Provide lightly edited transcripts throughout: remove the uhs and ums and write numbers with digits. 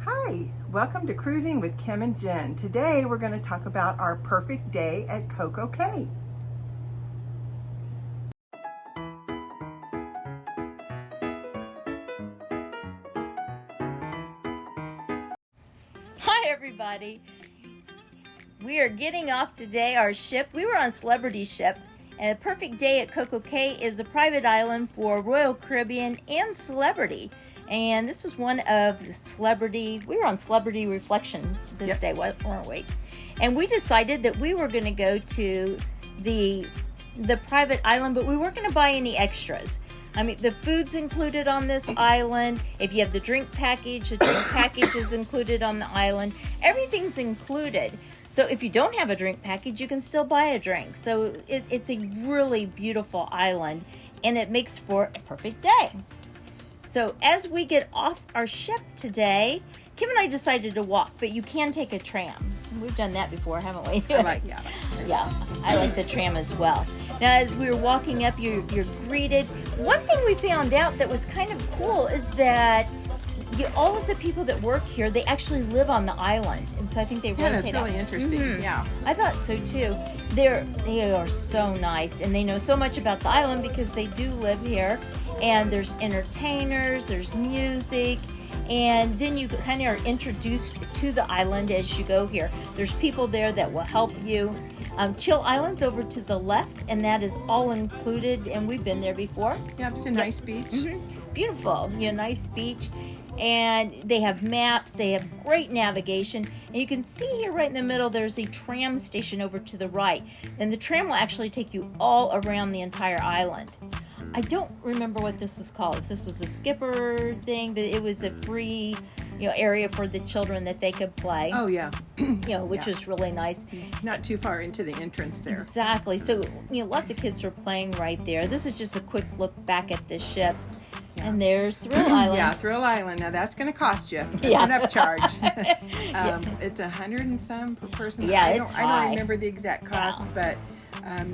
Hi, welcome to Cruising with Kim and Jen. Today we're going to talk about our perfect day at CocoCay. Hi everybody. We are getting off today our ship. We were on Celebrity Ship, and a perfect day at CocoCay is a private island for Royal Caribbean and Celebrity. And this was one of the Celebrity, we were on Celebrity Reflection this day, weren't we? And we decided that we were going to go to the private island, but we weren't going to buy any extras. I mean, the food's included on this island. If you have the drink package, the drink package is included on the island. Everything's included. So if you don't have a drink package, you can still buy a drink. So it's a really beautiful island, and it makes for a perfect day. So as we get off our ship today, Kim and I decided to walk, but you can take a tram. We've done that before, haven't we? Yeah, I like the tram as well. Now, as we were walking up, you're greeted. One thing we found out that was kind of cool is that all of the people that work here, they actually live on the island, and so I think they rotate. That's really interesting. Mm-hmm. Yeah, I thought so too. They are so nice, and they know so much about the island because they do live here. And there's entertainers, there's music, and then you kind of are introduced to the island as you go here. There's people there that will help you. Chill Island's over to the left, and that is all included, and we've been there before. Yeah, it's a nice beach. Mm-hmm. Beautiful, nice beach. And they have maps, they have great navigation, and you can see here right in the middle there's a tram station over to the right, and the tram will actually take you all around the entire island. I don't remember what this was called, if this was a skipper thing, but it was a free area for the children that they could play. Oh yeah. Which was really nice. Not too far into the entrance there. Exactly. So lots of kids were playing right there. This is just a quick look back at the ships. Yeah. And there's Thrill Island. Yeah, Thrill Island. Now that's going to cost you. It's an upcharge. It's $100 and some per person. Yeah, I it's high. I don't remember the exact cost, but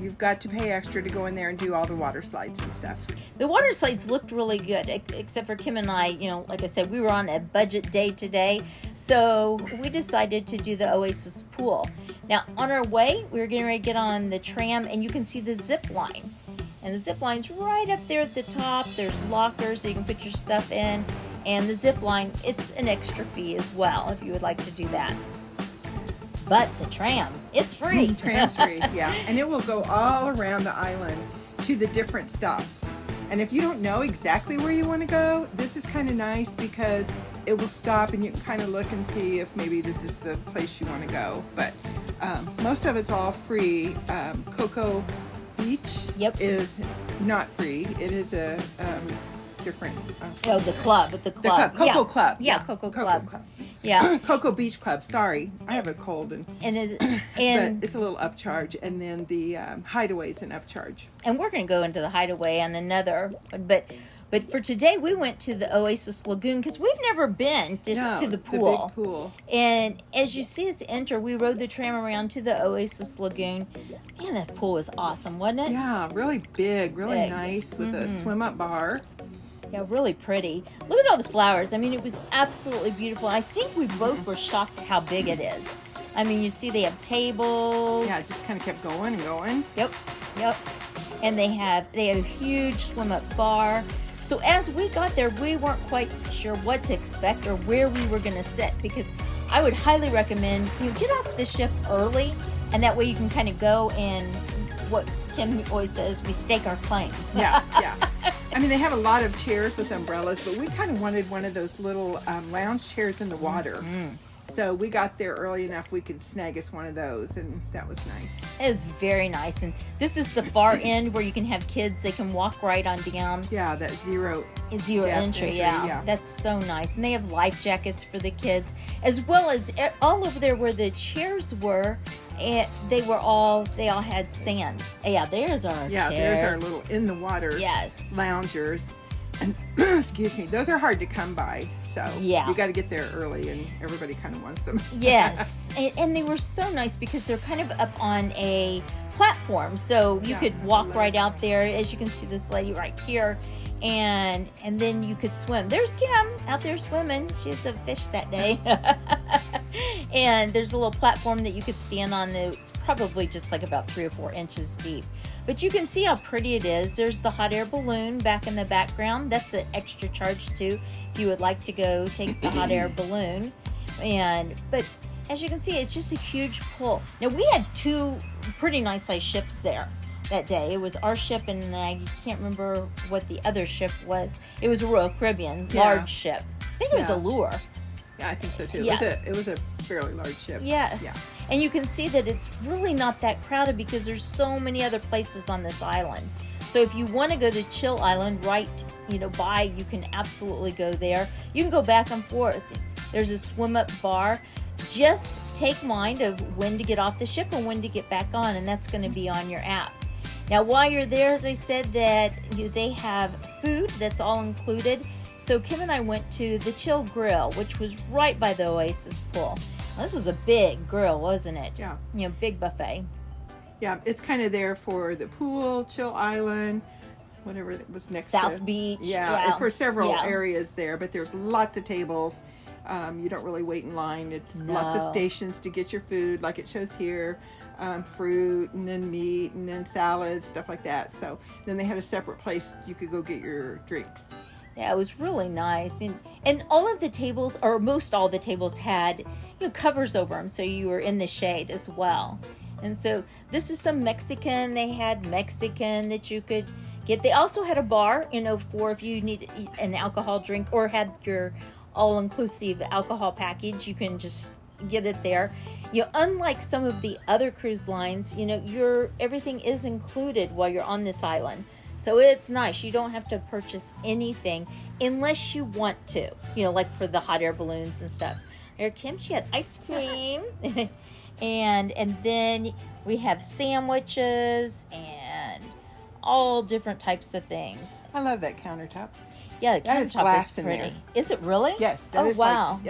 you've got to pay extra to go in there and do all the water slides and stuff. The water slides looked really good, except for Kim and I, like I said, we were on a budget day today, so we decided to do the Oasis pool. Now, on our way, we were getting ready to get on the tram, and you can see the zip line. And the zip line's right up there at the top. There's lockers so you can put your stuff in. And the zip line, it's an extra fee as well if you would like to do that. But the tram, it's free. Tram's free, yeah. And it will go all around the island to the different stops. And if you don't know exactly where you want to go, this is kind of nice because it will stop and you can kind of look and see if maybe this is the place you want to go. But most of it's all free. Coco Beach is not free. It is a different... the club. The Coco Club. Yeah, Coco Club. Yeah. Coco Beach Club. Sorry, I have a cold and but it's a little upcharge, and then the Hideaway is an upcharge. And we're going to go into the Hideaway on another, but for today we went to the Oasis Lagoon because we've never been to the pool. The big pool. And as you see us enter, we rode the tram around to the Oasis Lagoon. Man, that pool was awesome, wasn't it? Yeah, really big, really nice with a swim-up bar. Yeah, really pretty. Look at all the flowers. I mean, it was absolutely beautiful. I think we both were shocked at how big it is. I mean, you see they have tables. Yeah, it just kind of kept going and going. Yep. And they have a huge swim-up bar. So as we got there, we weren't quite sure what to expect or where we were going to sit, because I would highly recommend get off the ship early, and that way you can kind of go and what Kim always says, we stake our claim. Yeah. I mean, they have a lot of chairs with umbrellas, but we kind of wanted one of those little lounge chairs in the water. Mm-hmm. So we got there early enough we could snag us one of those, and that was nice. It is very nice. And this is the far end where you can have kids. They can walk right on down. Yeah, that zero entry. Yeah, that's so nice. And they have life jackets for the kids, as well as all over there where the chairs were. And they all had sand. Yeah, there's our chairs. There's our little in the water loungers. And excuse me, those are hard to come by. So you got to get there early, and everybody kind of wants them. Yes, and they were so nice because they're kind of up on a platform, so you could walk right out there. As you can see, this lady right here, and then you could swim. There's Kim out there swimming. She has a fish that day. And there's a little platform that you could stand on. It's probably just like about 3 or 4 inches deep. But you can see how pretty it is. There's the hot air balloon back in the background. That's an extra charge too, if you would like to go take the hot air balloon. But as you can see, it's just a huge pool. Now, we had 2 pretty nice sized ships there that day. It was our ship, and I can't remember what the other ship was. It was a Royal Caribbean large ship. I think it was a Lure. Yeah, I think so too. Yes. It was a fairly large ship. Yes. Yeah. And you can see that it's really not that crowded because there's so many other places on this island. So if you want to go to Chill Island by, you can absolutely go there. You can go back and forth. There's a swim up bar. Just take mind of when to get off the ship and when to get back on, and that's going to be on your app. Now, while you're there, as I said, that they have food that's all included. So Kim and I went to the Chill Grill, which was right by the Oasis pool. Now, this was a big grill, wasn't it? Yeah. Big buffet. Yeah, it's kind of there for the pool, Chill Island, whatever it was next to. South Beach. Yeah, and for several areas there, but there's lots of tables. You don't really wait in line. It's lots of stations to get your food, like it shows here. Fruit, and then meat, and then salads, stuff like that. So then they had a separate place you could go get your drinks. Yeah, it was really nice. And all of the tables, or most all the tables, had covers over them, so you were in the shade as well. And so this is some Mexican. They had Mexican that you could get. They also had a bar, for if you need an alcohol drink or had your all-inclusive alcohol package, you can just get it there. Unlike some of the other cruise lines, everything is included while you're on this island. So it's nice. You don't have to purchase anything unless you want to, like for the hot air balloons and stuff. There, Kim, she had ice cream. and then we have sandwiches and all different types of things. I love that countertop. Yeah, the That is countertop glass is in pretty. there. Is it really? Yes. Oh, wow.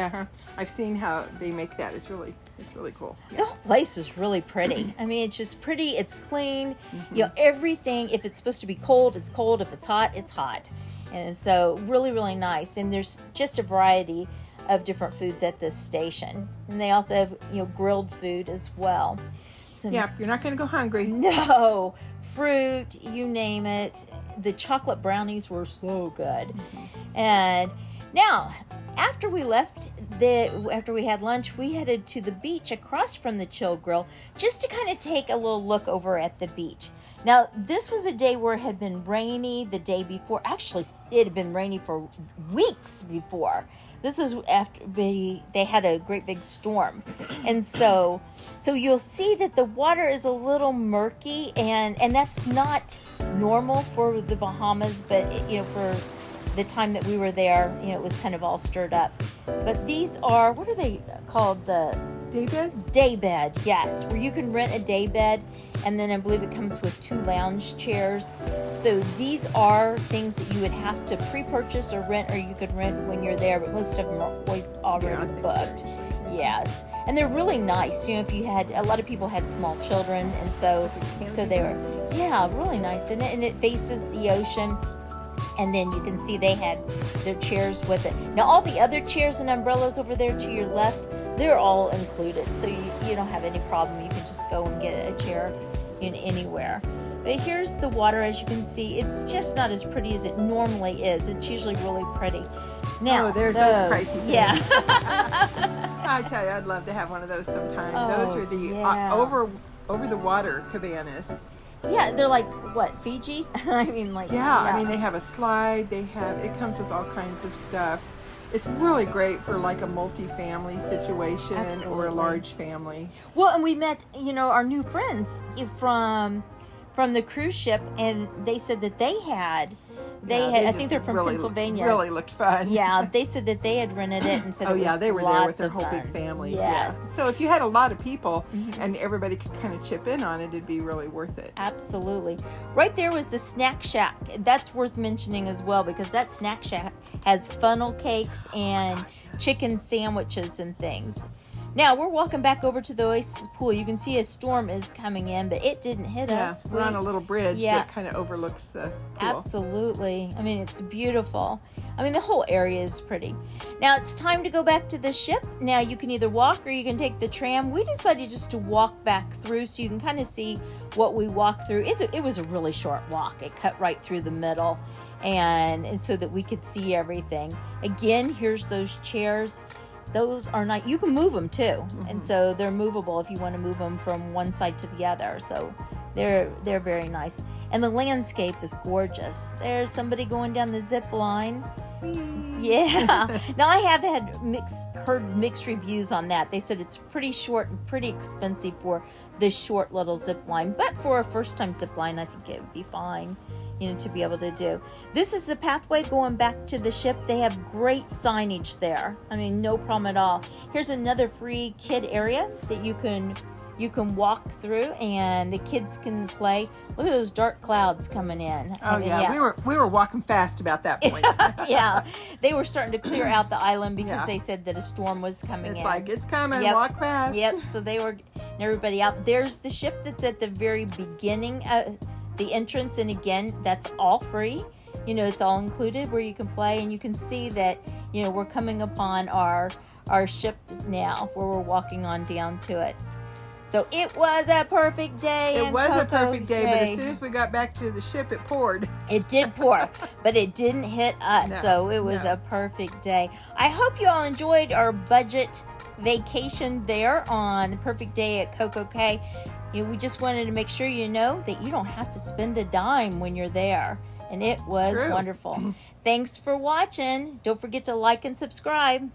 I've seen how they make that. It's really cool. Yeah. The whole place is really pretty. I mean, it's just pretty. It's clean. Everything. If it's supposed to be cold, it's cold. If it's hot, it's hot. And so really, really nice. And there's just a variety of different foods at this station. And they also have, grilled food as well. Yeah, you're not going to go hungry. No. Fruit, you name it. The chocolate brownies were so good. And now, after we had lunch, we headed to the beach across from the Chill Grill just to kind of take a little look over at the beach. Now, this was a day where it had been rainy the day before. Actually, it had been rainy for weeks before. This is after they had a great big storm. And so you'll see that the water is a little murky, and that's not normal for the Bahamas, but for the time that we were there, it was kind of all stirred up. But these are, what are they called? The Day beds? Day bed, yes, where you can rent a day bed, and then I believe it comes with 2 lounge chairs. So these are things that you would have to pre-purchase or rent, or you could rent when you're there, but most of them are always already booked. Yes, and they're really nice. If you had, a lot of people had small children, and so they were, really nice, and it faces the ocean. And then you can see they had their chairs with it. Now, all the other chairs and umbrellas over there to your left, they're all included. So you don't have any problem. You can just go and get a chair in anywhere. But here's the water, as you can see. It's just not as pretty as it normally is. It's usually really pretty. Now, there's those pricey things. Yeah. I tell you, I'd love to have one of those sometime. Those are the over the water cabanas. Yeah, they're like, what, Fiji? I mean, like... Yeah, I mean, they have a slide. It comes with all kinds of stuff. It's really great for like a multi-family situation. Absolutely. Or a large family. Well, and we met, our new friends from the cruise ship, and they said that they had, I think they're from Pennsylvania. Really looked fun. Yeah, they said that they had rented it and said it was they were there with their lots of whole fun. big family. Yes. Yeah. So if you had a lot of people and everybody could kind of chip in on it, it'd be really worth it. Absolutely. Right there was the snack shack. That's worth mentioning as well, because that snack shack has funnel cakes and chicken sandwiches and things. Now we're walking back over to the Oasis pool. You can see a storm is coming in, but it didn't hit us. We're on a little bridge Yeah. that kind of overlooks the pool. Absolutely. I mean, it's beautiful. I mean, the whole area is pretty. Now it's time to go back to the ship. Now you can either walk or you can take the tram. We decided just to walk back through so you can kind of see what we walked through. It was a really short walk. It cut right through the middle, and so that we could see everything. Again, here's those chairs. Those are not, you can move them too. And so they're movable if you want to move them from one side to the other. So they're very nice. And the landscape is gorgeous. There's somebody going down the zip line. Yeah. Now I have heard mixed reviews on that. They said it's pretty short and pretty expensive for this short little zip line. But for a first time zip line, I think it would be fine, to be able to do. This is the pathway going back to the ship. They have great signage there. I mean, no problem at all. Here's another free kid area that you can walk through and the kids can play. Look at those dark clouds coming in. Oh, yeah. We were walking fast about that point. Yeah. They were starting to clear out the island because Yeah. they said that a storm was coming in. It's like, it's coming, Yep. walk fast. Yep. So they were getting everybody out. There's the ship that's at the very beginning, the entrance, and again, that's all free. It's all included where you can play, and you can see that, we're coming upon our ship now where we're walking on down to it. So it was a perfect day. It was a perfect day, but CocoCay. as soon as we got back to the ship, it poured. It did pour, but it didn't hit us. No, So it was no. a perfect day. I hope you all enjoyed our budget vacation there on the perfect day at CocoCay. We just wanted to make sure you know that you don't have to spend a dime when you're there. And it was true. wonderful. Thanks for watching. Don't forget to like and subscribe.